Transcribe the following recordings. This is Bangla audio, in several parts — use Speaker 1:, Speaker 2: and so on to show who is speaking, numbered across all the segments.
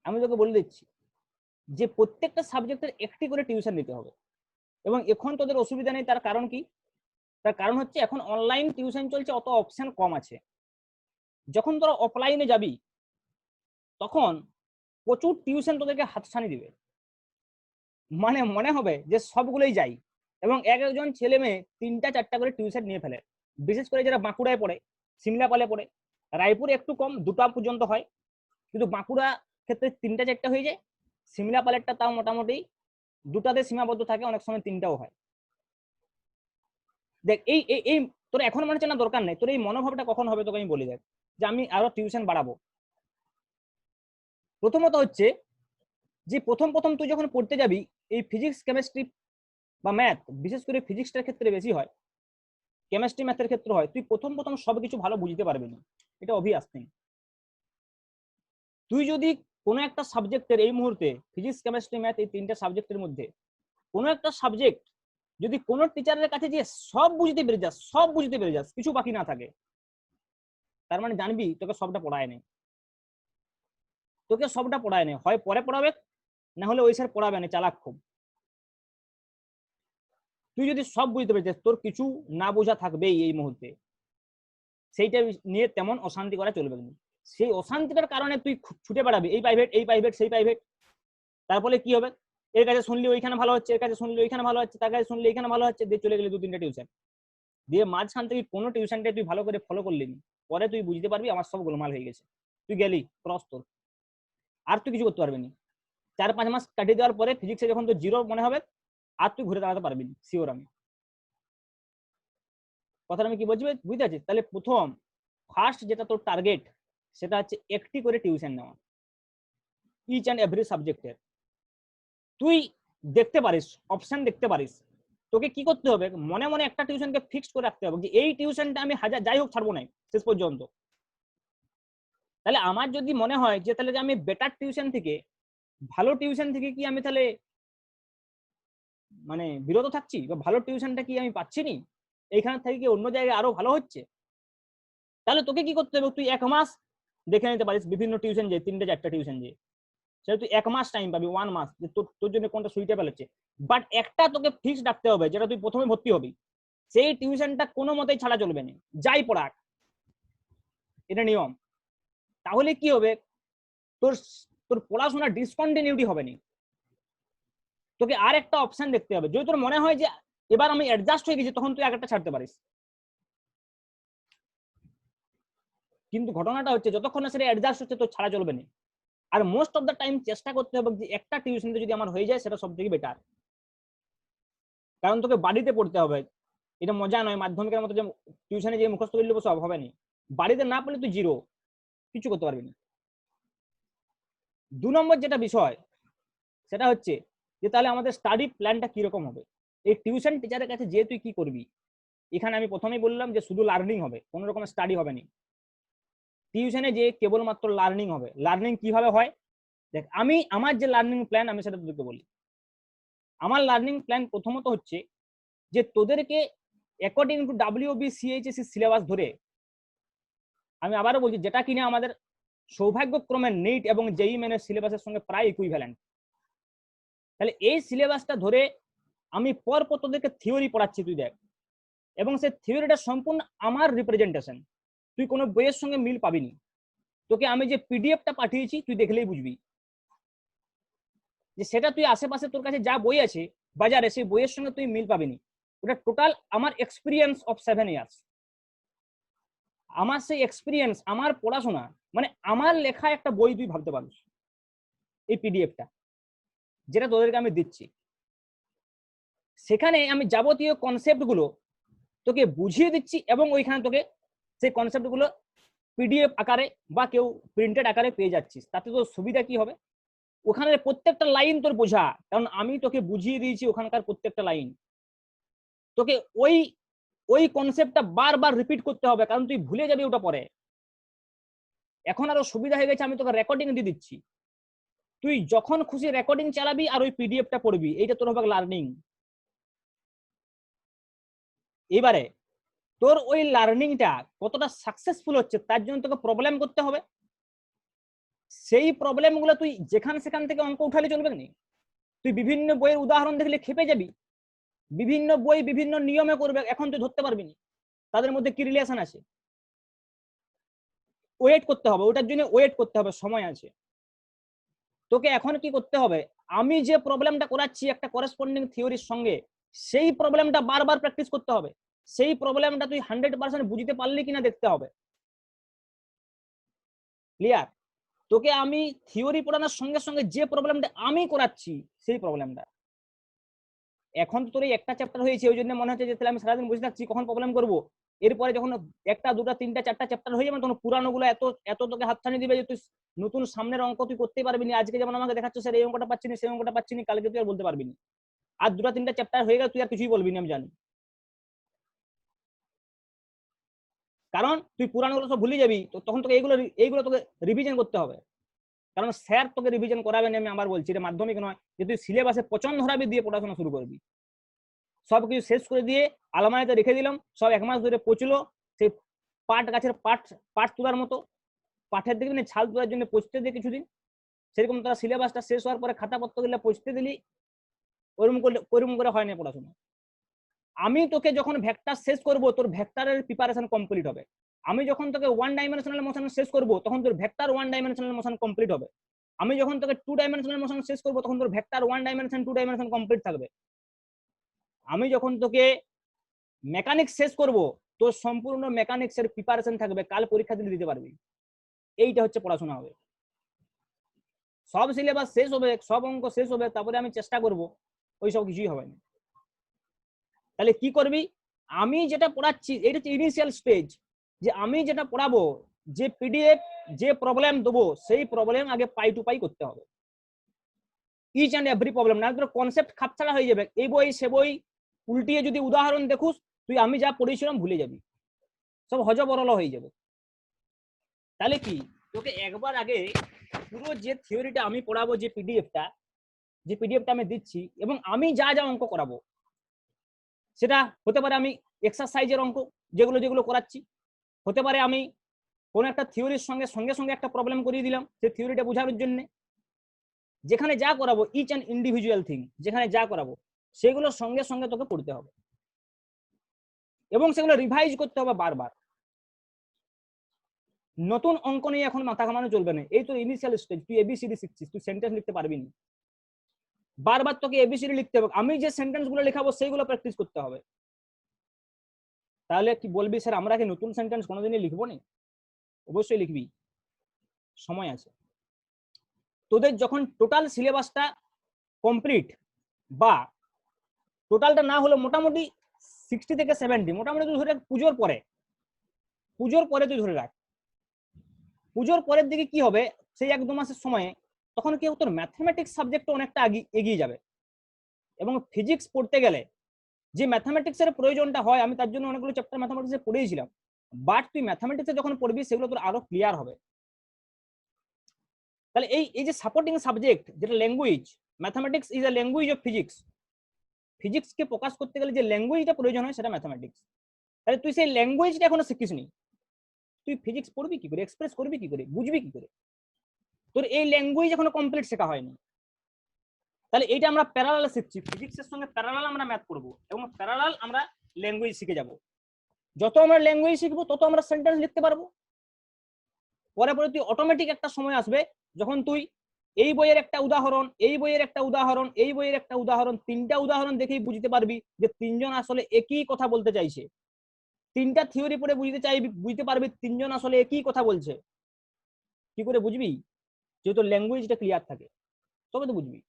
Speaker 1: আমি তোকে বলে দিচ্ছি যে প্রত্যেকটা সাবজেক্টের একটি করে টিউশন নিতে হবে। এবং এখন তোদের অসুবিধা নেই, তার কারণ কি? তার কারণ হচ্ছে এখন অনলাইন টিউশন চলছে, অত অপশন কম আছে। যখন তোরা অফলাইনে যাবি তখন প্রচুর টিউশন তোদেরকে হাতছানি দিবে, মানে মনে হবে যে সবগুলোই যাই, এবং এক একজন ছেলে মেয়ে 3টা 4টা করে টিউশন নিয়ে ফেলে। বিশেষ করে যারা বাঁকুড়ায় পড়ে, সিমলাপালে পড়ে, রায়পুরে একটু কম, 2টা পর্যন্ত হয়, কিন্তু বাঁকুড়া ক্ষেত্রে 3টা 4টা হয়ে যায়। সিমলাপালেরটা তাও মোটামুটি 2টাতে সীমাবদ্ধ থাকে, অনেক সময় 3টাও হয়। দেখ এই এই এই তোর এখন মনে হচ্ছে না দরকার নেই, তোর এই মনোভাবটা কখন হবে তোকে আমি বলি। দেখ যে আমি আরো টিউশন বাড়াবো। প্রথমত হচ্ছে যে প্রথম প্রথম তুই যখন পড়তে যাবি, এই ফিজিক্স কেমিস্ট্রি বা ম্যাথ, বিশেষ করে ফিজিক্সটার ক্ষেত্রে বেশি হয়, কেমিস্ট্রি ম্যাথের ক্ষেত্রে হয়, তুই প্রথম প্রথম সবকিছু ভালো বুঝতে পারবি না, এটা অবভিয়াস থিং। তুই যদি কোনো একটা সাবজেক্টের এই মুহূর্তে ফিজিক্স কেমিস্ট্রি ম্যাথ এই 3টা সাবজেক্টের মধ্যে কোনো একটা সাবজেক্ট যদি কোনো টিচারের কাছে যে সব বুঝতে পেরে যাস, কিছু বাকি না থাকে, তার মানে জানবি তোকে সবটা পড়ায় নেই। তোকে সবটা পড়ায় নেই, হয় পরে পড়াবে, না হলে ওই স্যার পড়াবে না, চালাক খুব। তুই যদি সব বুঝতে পেরেছিস, তোর কিছু না বোঝা থাকবেই এই মুহূর্তে, সেইটা নিয়ে তেমন অশান্তি করা চলবে না। সেই অশান্তিটার কারণে তুই ছুটে বেড়াবি, এই প্রাইভেট এই প্রাইভেট সেই প্রাইভেট। তারপরে কি হবে, এর কাছে শুনলি ওইখানে ভালো হচ্ছে, এর কাছে শুনলি ওইখানে ভালো হচ্ছে, তার কাছে শুনলি এখানে ভালো হচ্ছে, দিয়ে চলে গেলি 2-3টা টিউশন, দিয়ে মাঝখান থেকে কোনো টিউশনটা তুই ভালো করে ফলো করলি নি, পরে তুই বুঝতে পারবি আমার সব গোলমাল হয়ে গেছে, তুই গেলি ক্রস তোর, আর তুই কিছু করতে পারবি না। 4-5 মাস কাটিয়ে দেওয়ার পরে ফিজিক্সে যখন তোর জিরো মনে হবে, আর তুই ঘুরে দাঁড়াতে পারবি না, শিওর আমি। কথাটা আমি কি বলছি বুঝতে পারছিস? তাহলে প্রথম ফার্স্ট যেটা তোর টার্গেট, সেটা হচ্ছে একটি করে টিউশন নেওয়া ইচ অ্যান্ড এভরি সাবজেক্টের। তুই দেখতে পারিস, অপশন দেখতে পারিস, তোকে কি করতে হবে, মনে মনে একটা টিউশনকে ফিক্সড করে রাখতে হবে যে এই টিউশনটা আমি হাজার যাই হোক ছাড়বো না শেষ পর্যন্ত। তাহলে আমার যদি মনে হয় যে তাহলে যে আমি বেটার টিউশন থেকে, ভালো টিউশন থেকে কি আমি তাহলে মানে বিরত থাকছি, বা ভালো টিউশনটা কি আমি পাচ্ছি নি, এইখান থেকে কি অন্য জায়গায় আরো ভালো হচ্ছে, তাহলে তোকে কি করতে হবে, তুই 1 মাস দেখে নিতে পারিস বিভিন্ন টিউশন, যে 3টে 4টা টিউশন, যে সেটা তুই 1 মাস টাইম পাবি, 1 মাস, যে তোর জন্য কোনটা সুইটেবল হচ্ছে। বাট একটা তোকে ফিক্স রাখতে হবে, যেটা তুই প্রথমে ভর্তি হবি, সেই টিউশনটা কোনো মতেই ছাড়া চলবে না, যাই পড়াক, এটা নিয়ম। তাহলে কি হবে, তোর তোর পড়াশোনা ডিসকন্টিনিউটি হবে না। তোকে আর একটা অপশন দেখতে হবে, যদি তোর মনে হয় যে এবার আমি অ্যাডজাস্ট হয়ে গেছি, তখন তুই একটা ছাড়তে পারিস। কিন্তু ঘটনাটা হচ্ছে যতক্ষণ না সেটা অ্যাডজাস্ট হচ্ছে তোর ছাড়া চলবে না। আর মোস্ট অফ দ্য টাইম চেষ্টা করতে হবে যে একটা টিউশনতে যদি আমার হয়ে যায় সেটা সব থেকে বেটার, কারণ তোকে বাড়িতে পড়তে হবে। এটা মজা নয়, মাধ্যমিকের মতো যে টিউশনে যে মুখস্থ করলে সব হবে না, বাড়িতে না পড়লে তুই জিরো, কিছু করতে পারবি না। 2 নম্বর যেটা বিষয়, সেটা হচ্ছে যে তাহলে আমাদের স্টাডি প্ল্যানটা কিরকম হবে। এই টিউশন টিচারের কাছে যে তুই কি করবি, এখানে আমি প্রথমেই বললাম যে শুধু লার্নিং হবে, কোনো রকম স্টাডি হবে না। টিউশনে যে কেবলমাত্র লার্নিং হবে। লার্নিং কিভাবে হয়, দেখ আমি আমার যে লার্নিং প্ল্যান আমি সেটা তোদেরকে বলি। আমার লার্নিং প্ল্যান প্রথমত হচ্ছে যে তোদেরকে অ্যাকর্ডিং টু WBCHSC সিলেবাস ধরে, আমি আবারও বলছি যেটা কিনা আমাদের সৌভাগ্যক্রমে নিট এবং জেই মেনের সিলেবাসের সঙ্গে প্রায় ইকুইভ্যালেন্ট, তাহলে এই সিলেবাসটা ধরে আমি পরপর তোদেরকে থিওরি পড়াচ্ছি, তুই দেখ, এবং সেই থিওরিটা সম্পূর্ণ আমার রিপ্রেজেন্টেশন, তুই কোনো বইয়ের সঙ্গে মিল পাবিনি। তোকে আমি যে পিডিএফটা পাঠিয়েছি তুই দেখলেই বুঝবি যে সেটা তুই আশেপাশে তোর কাছে যা বই আছে বাজারে, সেই বইয়ের সঙ্গে তুই মিল পাবিনি। ওটা টোটাল আমার এক্সপিরিয়েন্স অফ 7 ইয়ার্স, আমার সেই এক্সপিরিয়েন্স, আমার পড়াশোনা, মানে আমার লেখা একটা বই তুই ভাবতে পারিস এই পিডিএফটা, যেটা তোদেরকে আমি দিচ্ছি। সেখানে আমি যাবতীয় কনসেপ্ট গুলো তোকে বুঝিয়ে দিচ্ছি, এবং ওইখানে তোকে সেই কনসেপ্ট গুলো পিডিএফ আকারে বা কেউ প্রিন্টেড আকারে পেয়ে যাচ্ছিস। তাতে তোর সুবিধা কি হবে, ওখানে প্রত্যেকটা লাইন তোর বোঝা, কারণ আমি তোকে বুঝিয়ে দিয়েছি ওখানকার প্রত্যেকটা লাইন। তোকে ওই ওই কনসেপ্টটা বারবার রিপিট করতে হবে, কারণ তুই ভুলে যাবি ওটা পরে। এখন আরো সুবিধা হয়ে গেছে, আমি তোকে রেকর্ডিং দিয়ে দিচ্ছি, তুই যখন খুশি রেকর্ডিং চালাবি আর ওই পিডিএফটা পড়বি, এইটা তোর হবে লার্নিং। এবারে তোর ওই লার্নিংটা কতটা সাকসেসফুল হচ্ছে তার জন্য তোকে প্রবলেম করতে হবে, সেই প্রবলেমগুলো তুই যেখান সেখান থেকে অঙ্ক উঠালে চলবে না। তুই বিভিন্ন বইয়ের উদাহরণ দেখলে খেপে যাবি, বিভিন্ন বই বিভিন্ন নিয়মে করবে, এখন তুই ধরতে পারবি না তাদের মধ্যে কি রিলেশন আছে। ওয়েট করতে হবে, ওটার জন্য ওয়েট করতে হবে, সময় আছে। তোকে এখন কি করতে হবে, আমি যে প্রবলেমটা করাচ্ছি একটা করেসপন্ডিং থিওরির সঙ্গে, সেই প্রবলেমটা বারবার প্র্যাকটিস করতে হবে। সেই প্রবলেমটা তুই 100% বুঝতে পারলি কিনা দেখতে হবে। ক্লিয়ার? তোকে আমি থিওরি পড়ানোর সঙ্গে সঙ্গে যে প্রবলেমটা আমি করাচ্ছি সেই প্রবলেমটা, এখন তো তোর এই একটা চ্যাপ্টার হয়েছে ওই জন্য মনে হচ্ছে যে তাহলে আমি সারাদিন বসে থাকছি কখন প্রবলেম করবো। এরপরে যখন একটা দুটা তিনটা চারটা চ্যাপ্টার হয়ে যাবে তখন পুরানো গুলো এত এত তোকে হাতছানি দিবে যে তুই নতুন সামনের অঙ্ক তুই করতে পারবি না। আজকে যেমন আমাকে দেখাচ্ছ স্যার এই অঙ্কটা পাচ্ছি না সেই অঙ্কটা পাচ্ছি না, কালকে তুই আর বলতে পারবি না। আর দুটা তিনটা চ্যাপ্টার হয়ে গেলে তুই আর কিছুই বলবি না, আমি জানি। কারণ তুই পুরানোগুলো সব ভুলে যাবি, তো তখন তোকে এইগুলো তোকে রিভিশন করতে হবে। কারণ স্যার তোকে রিভিশন করাবেন, আমি আবার বলছি এটা মাধ্যমিক নয় যে তুই সিলেবাসে পছন্দ ধরাবি দিয়ে পড়াশোনা শুরু করবি। সবকিছু শেষ করে দিয়ে আলমারিতে রেখে দিলাম, সব 1 মাস ধরে পচলো, সেই পাট গাছের পাট তোলার মতো, পাঠের দিকে ছাল তোলার জন্য পচতে দিয়ে কিছুদিন, সেরকম তারা সিলেবাসটা শেষ হওয়ার পরে খাতাপত্র দিলে পচতে দিলি, ওরকম করে হয় না পড়াশোনা। আমি তোকে যখন ভেক্টর শেষ করব তোর ভেক্টরের প্রিপারেশন কমপ্লিট হবে। আমি যখন তোকে 1 ডাইমেনশনাল মোশন শেষ করব তখন তোর ভেক্টর 1 ডাইমেনশনাল মোশন কমপ্লিট হবে। আমি যখন তোকে 2 ডাইমেনশনাল মোশন শেষ করব তখন তোর ভেক্টর 1 ডাইমেনশন 2 ডাইমেনশন কমপ্লিট থাকবে। আমি যখন তোকে মেকানিক্স শেষ করব তোর সম্পূর্ণ মেকানিক্সের প্রিপারেশন থাকবে, কাল পরীক্ষা দিতে পারবি। এইটা হচ্ছে পড়াশোনা হবে। সব সিলেবাস শেষ হবে, সব অঙ্ক শেষ হবে, তারপরে আমি চেষ্টা করব, ওইসব কিছুই হবে না। তাহলে কি করবি, আমি যেটা পড়াচ্ছি এটা হচ্ছে ইনিশিয়াল স্টেজ, যে আমি যেটা পড়াবো, যে পিডিএফ যে প্রবলেম দেবো সেই প্রবলেম আগে পাই টু পাই করতে হবে, ইচ অ্যান্ড এভরি প্রবলেম। না তোর কনসেপ্ট খাপছাড়া হয়ে যাবে, এই বই সে বই উল্টিয়ে যদি উদাহরণ দেখুস তুই আমি যা পড়েছিলাম ভুলে যাবি, সব হজবরল হয়ে যাবে। তাহলে কি তোকে একবার আগে পুরো যে থিওরিটা আমি পড়াবো, যে পিডিএফটা আমি দিচ্ছি এবং আমি যা যা অঙ্ক করাবো, সেটা হতে পারে আমি এক্সারসাইজের অঙ্ক যেগুলো যেগুলো করাচ্ছি, হতে পারে আমি কোনো একটা থিওরির সঙ্গে সঙ্গে একটা প্রবলেম করিয়ে দিলাম সেই থিওরিটা বোঝানোর জন্য। যেখানে যা করাবো ইচ অ্যান্ড ইন্ডিভিজুয়াল থিং, যেখানে যা করাবো সেগুলো সঙ্গে সঙ্গে তোকে পড়তে হবে এবং সেগুলো রিভাইজ করতে হবে বারবার। নতুন অঙ্ক নিয়ে এখন মাথা ঘামানো চলবে না, এই তো ইনিশিয়াল স্টেজ, তুই এবিসিডি শিখছিস, তুই সেন্টেন্স লিখতে পারবি না, বারবার তোকে এবিসিডি লিখতে হবে, আমি যে সেন্টেন্স গুলো লেখাবো সেইগুলো প্র্যাকটিস করতে হবে। তাহলে কি বলবি স্যার আমরা কি নতুন সেন্টেন্স কোনোদিনই লিখবো না? অবশ্যই লিখবি, সময় আছে। তোদের যখন টোটাল সিলেবাসটা কমপ্লিট, বা টোটালটা না হলে মোটামুটি 60 থেকে 70, মোটামুটি তুই ধরে রাখ পুজোর পরে তুই ধরে রাখ, পুজোর পরের দিকে কি হবে, সেই 1-2 মাসের সময়ে তখন কি তোর ম্যাথমেটিক্স সাবজেক্ট অনেকটা এগিয়ে যাবে। এবং ফিজিক্স পড়তে গেলে যে ম্যাথমেটিক্সের প্রয়োজনটা হয়, আমি তার জন্য অনেকগুলো চ্যাপ্টার ম্যাথমেটিক্সে পড়েছিলাম, বাট তুই ম্যাথমেটিক্সে যখন পড়বি সেগুলো তোর আরো ক্লিয়ার হবে। তাহলে এই যে সাপোর্টিং সাবজেক্ট যেটা language, mathematics is a language of physics, ফিজিক্সকে প্রকাশ করতে গেলে যে ল্যাঙ্গুয়েজটা প্রয়োজন হয় সেটা ম্যাথমেটিক্স। তাহলে তুই সেই ল্যাঙ্গুয়েজটা এখনো শিখিসনি, তুই ফিজিক্স পড়বি কি করে, এক্সপ্রেস করবি কি করে, বুঝবি কি করে? তোর এই ল্যাঙ্গুয়েজ এখনো কমপ্লিট শেখা হয়নি। তাহলে এইটা আমরা প্যারালাল শিখছি, ফিজিক্সের সঙ্গে প্যারালাল আমরা ম্যাথ করবো এবং প্যারালাল আমরা ল্যাঙ্গুয়েজ শিখে যাব। যত আমরা ল্যাঙ্গুয়েজ শিখবো তত আমরা সেন্টেন্স লিখতে পারবো। পরে তুই অটোমেটিক একটা সময় আসবে যখন তুই এই বইয়ের একটা উদাহরণ, এই বইয়ের একটা উদাহরণ, এই বইয়ের একটা উদাহরণ, 3টা উদাহরণ দেখেই বুঝতে পারবি যে 3জন আসলে একই কথা বলতে চাইছে। 3টা থিওরি পড়ে বুঝতে পারবি 3জন আসলে একই কথা বলছে। কি করে বুঝবি? যেহেতু ল্যাঙ্গুয়েজটা ক্লিয়ার থাকে তবে তো বুঝবি।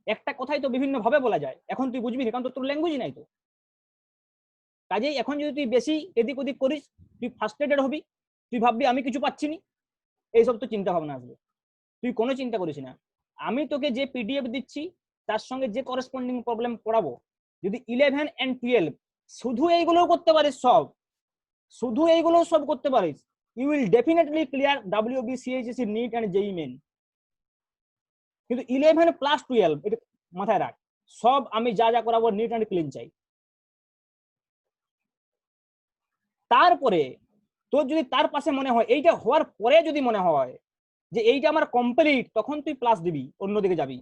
Speaker 1: একটা কথাই তো বিভিন্ন ভাবে বলা যায়, এখন তুই বুঝবি না কারণ তোর ল্যাঙ্গুয়েজ নাই তো। কাজেই এখন যদি তুই বেশি এদিক ওদিক করিস তুই ফ্রাস্ট্রেটেড হবি, তুই ভাববি আমি কিছু পাচ্ছি না, এইসব তো চিন্তা ভাবনা আসবে। তুই কোনো চিন্তা করিস না, আমি তোকে যে পিডিএফ দিচ্ছি তার সঙ্গে যে করেসপন্ডিং প্রবলেম পড়াবো, যদি 11 and 12 শুধু এইগুলো করতে পারিস, শুধু এইগুলো সব করতে পারিস, you will definitely clear WBCHSC NEET and JEE Main. কিন্তু 11+12 এটা মাথায় রাখ, সব আমি যা যা করাবো নিট এন্ড ক্লিন চাই। তারপরে তোর যদি তার পাশে মনে হয়, এইটা হওয়ার পরে যদি মনে হয় যে এইটা আমার কমপ্লিট, তখন তুই প্লাস দিবি, অন্যদিকে যাবি।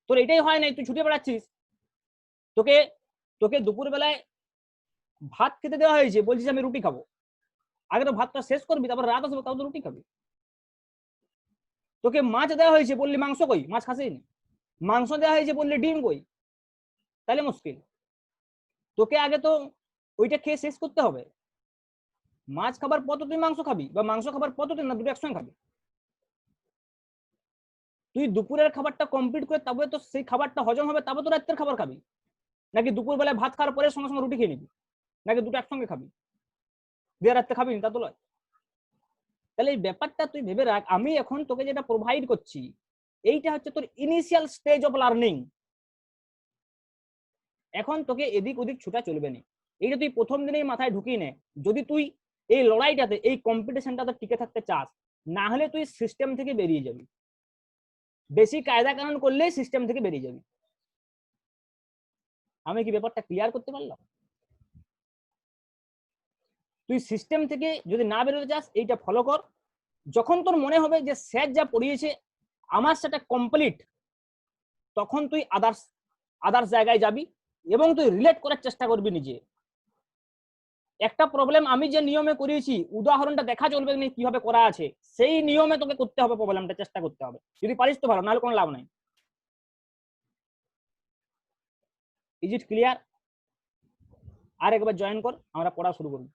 Speaker 1: তোর এটাই হয় নাই, তুই ছুটে বেড়াচ্ছিস। তোকে তোকে দুপুর বেলায় ভাত খেতে দেওয়া হয়েছে, বলছিস আমি রুটি খাবো। আগে তো ভাতটা শেষ করবি, তারপর রাত আসবে, তাও তো রুটি খাবি। তোকে মাছ দেওয়া হয়েছে, বললি মাংস কই, মাছ খাসি না। মাংস দেওয়া হয়েছে, বললি ডিম কই, তাহলে মুশকিল। তোকে আগে তো ওইটা খেয়ে শেষ করতে হবে। মাছ খাবার পর তো তুই মাংস খাবি, বা মাংস খাবার পর তো তুই না দুটো একসঙ্গে খাবি। তুই দুপুরের খাবারটা কমপ্লিট করে তবে তো সেই খাবারটা হজম হবে, তবে তো রাতের খাবার খাবি। নাকি দুপুর বেলায় ভাত খাওয়ার পরে সঙ্গে সঙ্গে রুটি খেয়ে নিবি, নাকি দুটো একসঙ্গে খাবি, দিয়ে রাত্রে খাবি তা তো নয়। তাহলে এই ব্যাপারটা তুই ভেবে রাখ, আমি এখন তোকে যেটা প্রোভাইড করছি এইটা হচ্ছে তোর ইনিশিয়াল স্টেজ অফ লার্নিং। এখন তোকে এদিক ওদিক ছুটা চলবে না। এইটা তুই প্রথম দিনেই মাথায় ঢুকিয়ে নে, যদি তুই এই লড়াইটাতে, এই কম্পিটিশনটাতে টিকে থাকতে চাস। না হলে তুই সিস্টেম থেকে বেরিয়ে যাবি, বেশি কায়দা কানুন করলেই সিস্টেম থেকে বেরিয়ে যাবি। আমি কি ব্যাপারটা ক্লিয়ার করতে পারলাম? তুই সিস্টেম থেকে যদি না বেরোতে চাস, এইটা ফলো কর। যখন তোর মনে হবে যে স্যার যা পড়িয়েছে আমার সেটা কমপ্লিট, তখন তুই আদার্স আদার্স জায়গায় যাবি এবং তুই রিলেট করার চেষ্টা করবি নিজে। একটা প্রবলেম আমি যে নিয়মে করিয়েছি, উদাহরণটা দেখা চলবে না কিভাবে করা আছে, সেই নিয়মে তোকে করতে হবে, প্রবলেমটা চেষ্টা করতে হবে। যদি পারিস তো ভালো, নাহলে কোনো লাভ নাই। Is it clear? আর একবার জয়েন কর, আমরা পড়া শুরু করব।